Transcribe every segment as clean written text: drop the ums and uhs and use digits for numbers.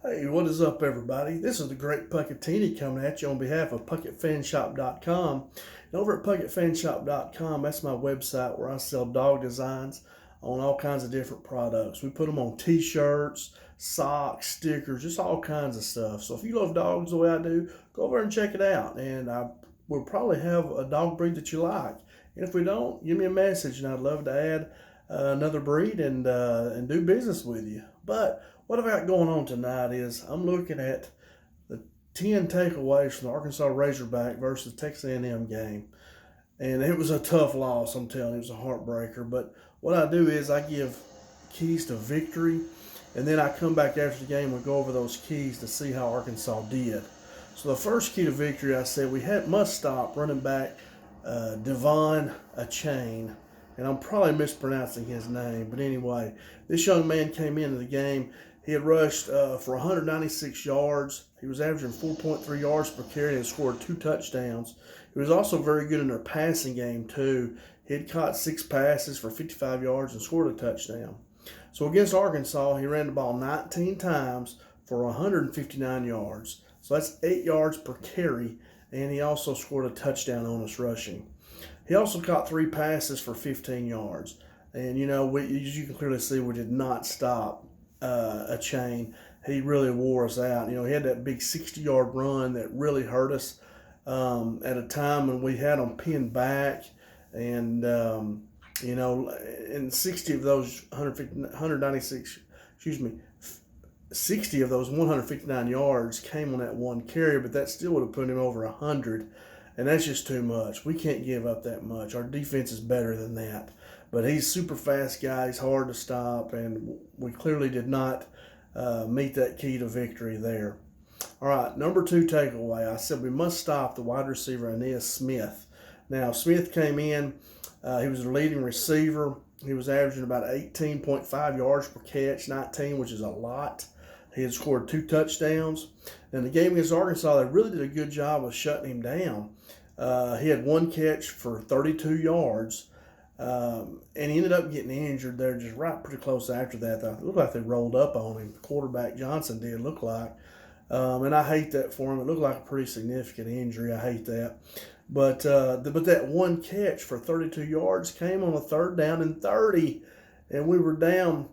Hey, what is up, everybody? This is the Great Puckettini coming at you on behalf of PuckettFanShop.com. And over at PuckettFanShop.com, that's my website where I sell dog designs on all kinds of different products. We put them on t-shirts, socks, stickers, just all kinds of stuff. So if you love dogs the way I do, go over and check it out. And we'll probably have a dog breed that you like. And if we don't, give me a message, and I'd love to add another breed and do business with you. But what I've got going on tonight is I'm looking at the 10 takeaways from the Arkansas Razorback versus Texas A&M game. And it was a tough loss, I'm telling you. It was a heartbreaker. But what I do is I give keys to victory, and then I come back after the game and go over those keys to see how Arkansas did. So the first key to victory, I said we must stop running back Devon a chain. And I'm probably mispronouncing his name. But anyway, this young man came into the game. He had rushed for 196 yards. He was averaging 4.3 yards per carry and scored 2 touchdowns. He was also very good in their passing game, too. He had caught 6 passes for 55 yards and scored a touchdown. So against Arkansas, he ran the ball 19 times for 159 yards. So that's 8 yards per carry, and he also scored a touchdown on us rushing. He also caught 3 passes for 15 yards. And, as you can clearly see, we did not stop a chain. He really wore us out. He had that big 60-yard run that really hurt us at a time when we had him pinned back. And, and 60 of those 60 of those 159 yards came on that one carry, but that still would have put him over 100. And that's just too much. We can't give up that much. Our defense is better than that. But he's a super fast guy. He's hard to stop, and we clearly did not meet that key to victory there. All right, number 2 takeaway. I said we must stop the wide receiver, Aeneas Smith. Now, Smith came in. He was the leading receiver. He was averaging about 18.5 yards per catch, 19, which is a lot. He had scored 2 touchdowns. In the game against Arkansas, they really did a good job of shutting him down. He had 1 catch for 32 yards, and he ended up getting injured there just right pretty close after that. It looked like they rolled up on him. Quarterback Johnson did look like. And I hate that for him. It looked like a pretty significant injury. I hate that. But that 1 catch for 32 yards came on a 3rd down and 30, and we were down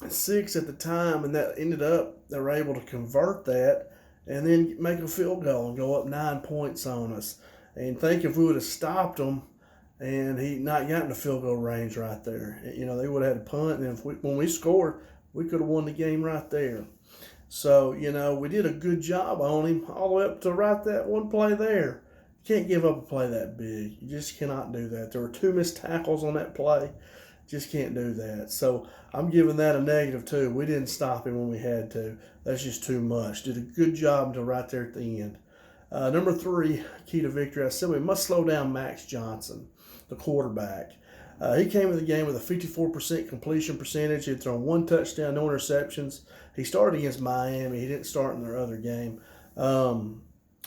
6 at the time, and that ended up they were able to convert that and then make a field goal and go up 9 points on us. And think if we would have stopped them and he not gotten the field goal range right there, they would have had a punt, and when we scored, we could have won the game right there. So, we did a good job on him all the way up to right that one play there. You can't give up a play that big. You just cannot do that. There were 2 missed tackles on that play. Just can't do that. So I'm giving that a negative too. We didn't stop him when we had to. That's just too much. Did a good job until right there at the end. Number 3, key to victory. I said we must slow down Max Johnson, the quarterback. He came in the game with a 54% completion percentage. He had thrown 1 touchdown, no interceptions. He started against Miami. He didn't start in their other game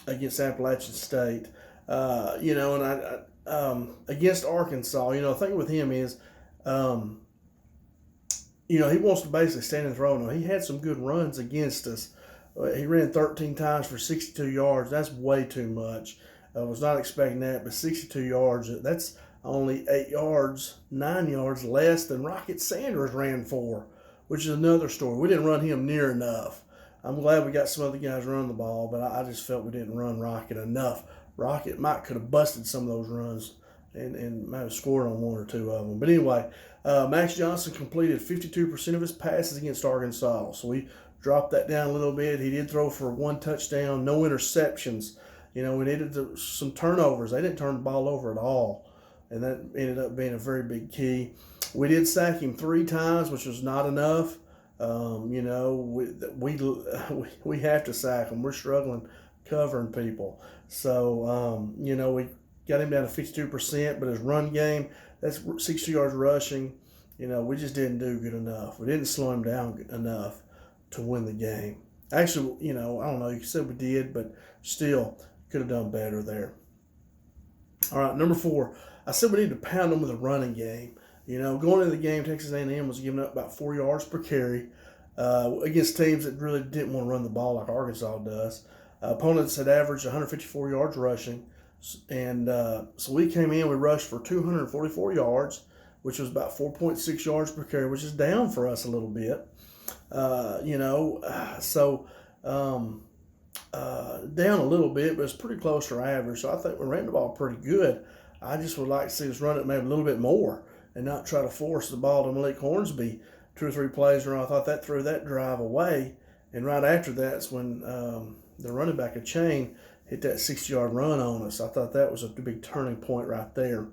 against Appalachian State. Against Arkansas, the thing with him is, he wants to basically stand and throw. Now, he had some good runs against us. He ran 13 times for 62 yards. That's way too much. I was not expecting that, but 62 yards, that's only 9 yards less than Rocket Sanders ran for, which is another story. We didn't run him near enough. I'm glad we got some other guys running the ball, but I just felt we didn't run Rocket enough. Rocket could have busted some of those runs and might have scored on 1 or 2 of them. But anyway, Max Johnson completed 52% of his passes against Arkansas. So we dropped that down a little bit. He did throw for 1 touchdown, no interceptions. We needed some turnovers. They didn't turn the ball over at all, and that ended up being a very big key. We did sack him 3 times, which was not enough. We have to sack him. We're struggling covering people. So, we got him down to 52%, but his run game, that's 60 yards rushing. We just didn't do good enough. We didn't slow him down enough to win the game. Actually, I don't know. You said we did, but still could have done better there. All right, number 4. I said we need to pound them with a running game. Going into the game, Texas A&M was giving up about 4 yards per carry. against teams that really didn't want to run the ball like Arkansas does. Opponents had averaged 154 yards rushing, and so we came in, we rushed for 244 yards, which was about 4.6 yards per carry, which is down for us a little bit. Down a little bit, but it's pretty close to our average. So I think we ran the ball pretty good. I just would like to see us run it maybe a little bit more and not try to force the ball to Malik Hornsby 2 or 3 plays around. I thought that threw that drive away. And right after that's when the running back of Chain hit that 60-yard run on us. I thought that was a big turning point right there.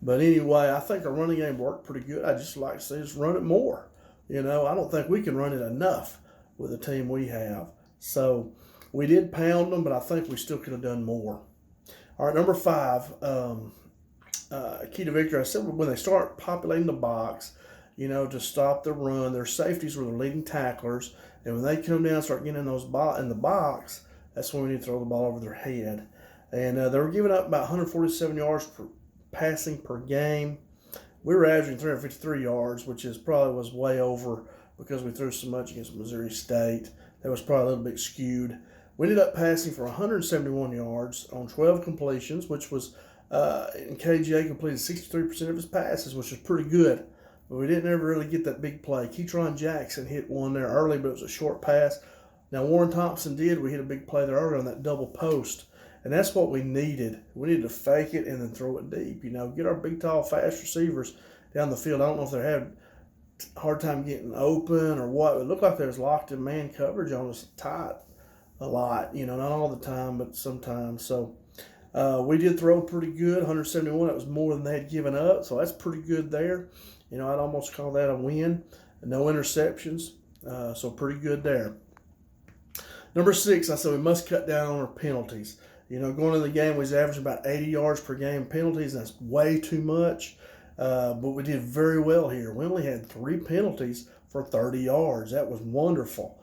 But anyway, I think our running game worked pretty good. I just like to see us run it more. I don't think we can run it enough with the team we have. So we did pound them, but I think we still could have done more. All right, number 5, key to victory. I said when they start populating the box, to stop the run, their safeties were the leading tacklers. And when they come down and start getting in the box, that's when we need to throw the ball over their head. And they were giving up about 147 yards passing per game. We were averaging 353 yards, which was way over because we threw so much against Missouri State. That was probably a little bit skewed. We ended up passing for 171 yards on 12 completions, which was, and KJ completed 63% of his passes, which was pretty good. But we didn't ever really get that big play. Keytron Jackson hit one there early, but it was a short pass. Now, Warren Thompson did. We hit a big play there early on that double post. And that's what we needed. We needed to fake it and then throw it deep. Get our big, tall, fast receivers down the field. I don't know if they had a hard time getting open or what. It looked like they was locked in man coverage on us tight a lot. Not all the time, but sometimes. So we did throw pretty good, 171. That was more than they had given up. So that's pretty good there. I'd almost call that a win. No interceptions. So pretty good there. Number 6, I said we must cut down on our penalties. Going into the game, we was averaging about 80 yards per game penalties. That's way too much. But we did very well here. We only had 3 penalties for 30 yards. That was wonderful.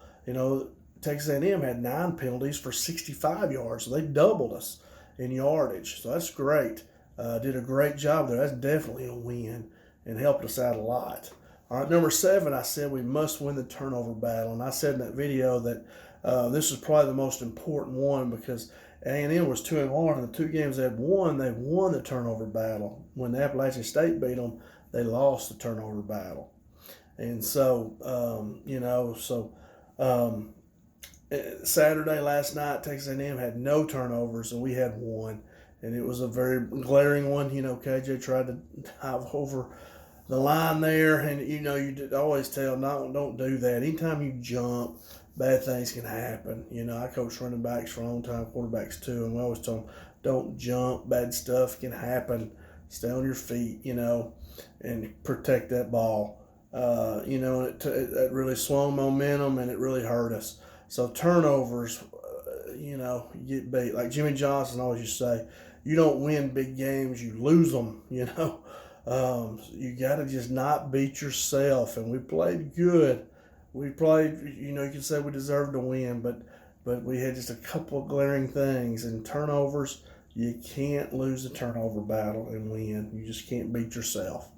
Texas A&M had 9 penalties for 65 yards. So they doubled us in yardage. So that's great. Did a great job there. That's definitely a win and helped us out a lot. All right, number 7, I said we must win the turnover battle. And I said in that video that this is probably the most important one because A&M was 2-1, and the 2 games they won the turnover battle. When the Appalachian State beat them, they lost the turnover battle. And so, Saturday last night, Texas A&M had no turnovers, and we had 1. And it was a very glaring one. KJ tried to dive over the line there, and you always tell, no, don't do that. Anytime you jump, bad things can happen. I coach running backs for a long time, quarterbacks too, and we always tell them, don't jump. Bad stuff can happen. Stay on your feet, and protect that ball. It really swung momentum, and it really hurt us. So turnovers, you get beat. Like Jimmy Johnson always used to say, you don't win big games, you lose them, You got to just not beat yourself. And we played good. We played, you can say we deserved to win, but we had just a couple of glaring things. And turnovers, you can't lose the turnover battle and win. You just can't beat yourself.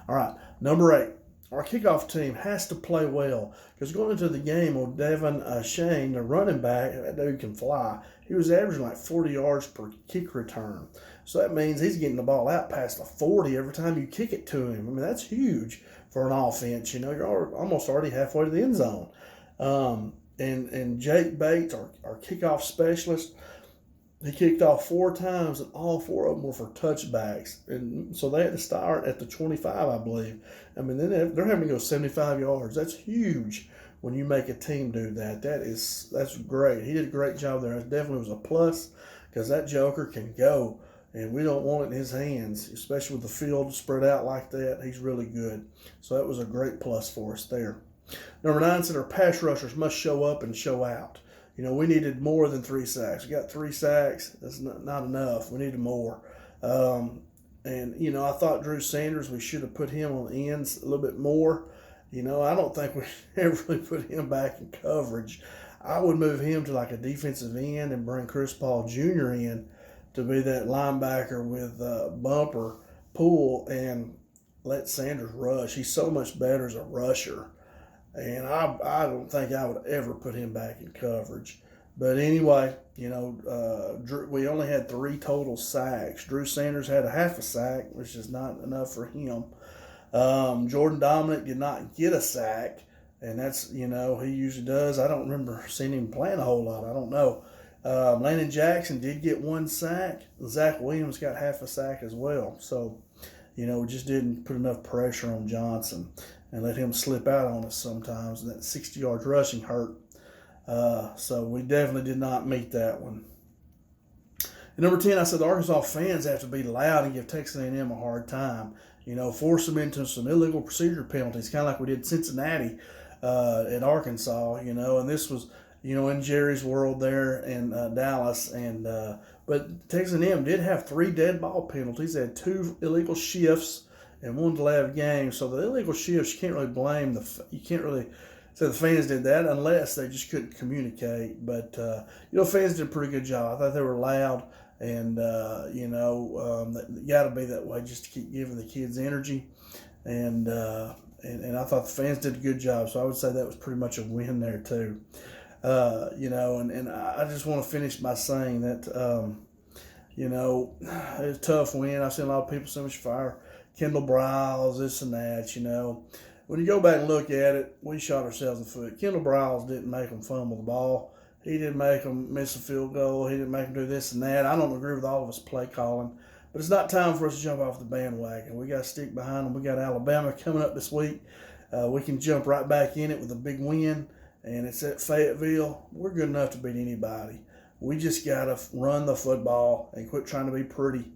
All right, number 8. Our kickoff team has to play well because going into the game, Devin Shane, the running back, that dude can fly. He was averaging like 40 yards per kick return. So that means he's getting the ball out past the 40 every time you kick it to him. That's huge for an offense. You're almost already halfway to the end zone. And Jake Bates, our kickoff specialist, he kicked off 4 times, and all 4 of them were for touchbacks. And so they had to start at the 25, I believe. Then they're having to go 75 yards. That's huge when you make a team do that. That's great. He did a great job there. It definitely was a plus because that joker can go, and we don't want it in his hands, especially with the field spread out like that. He's really good. So that was a great plus for us there. Number 9 said our pass rushers must show up and show out. We needed more than 3 sacks. We got 3 sacks. That's not enough. We needed more. I thought Drew Sanders, we should have put him on the ends a little bit more. I don't think we ever really put him back in coverage. I would move him to like a defensive end and bring Chris Paul Jr. in to be that linebacker with bumper pull and let Sanders rush. He's so much better as a rusher. And I don't think I would ever put him back in coverage. But anyway, we only had 3 total sacks. Drew Sanders had a half a sack, which is not enough for him. Jordan Dominic did not get a sack, and that's, he usually does. I don't remember seeing him playing a whole lot. I don't know. Landon Jackson did get 1 sack. Zach Williams got half a sack as well. So, we just didn't put enough pressure on Johnson and let him slip out on us sometimes. And that 60 yards rushing hurt. So we definitely did not meet that one. And number 10, I said the Arkansas fans have to be loud and give Texas A&M a hard time. Force them into some illegal procedure penalties, kind of like we did Cincinnati at Arkansas, and this was, in Jerry's world there in Dallas. But Texas A&M did have 3 dead ball penalties. They had 2 illegal shifts and 1 delay of game. So the illegal shifts, you can't really blame you can't really say the fans did that unless they just couldn't communicate. But, fans did a pretty good job. I thought they were loud. And, got to be that way just to keep giving the kids energy. And I thought the fans did a good job. So I would say that was pretty much a win there, too. And I just want to finish by saying that, it was a tough win. I've seen a lot of people so much fire. Kendall Briles, this and that, When you go back and look at it, we shot ourselves in the foot. Kendall Briles didn't make them fumble the ball. He didn't make them miss a field goal. He didn't make them do this and that. I don't agree with all of us play calling. But it's not time for us to jump off the bandwagon. We got to stick behind them. We got Alabama coming up this week. We can jump right back in it with a big win. And it's at Fayetteville. We're good enough to beat anybody. We just got to run the football and quit trying to be pretty.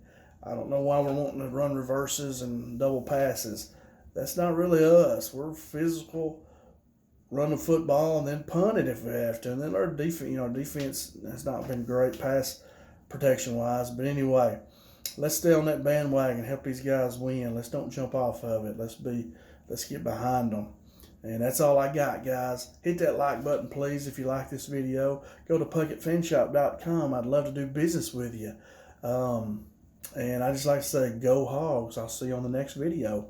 I don't know why we're wanting to run reverses and double passes. That's not really us. We're physical, run the football, and then punt it if we have to. And then our defense has not been great pass protection-wise. But anyway, let's stay on that bandwagon, help these guys win. Let's don't jump off of it. Let's get behind them. And that's all I got, guys. Hit that like button, please, if you like this video. Go to PuckettFinShop.com. I'd love to do business with you. And I just like to say, go Hogs. I'll see you on the next video.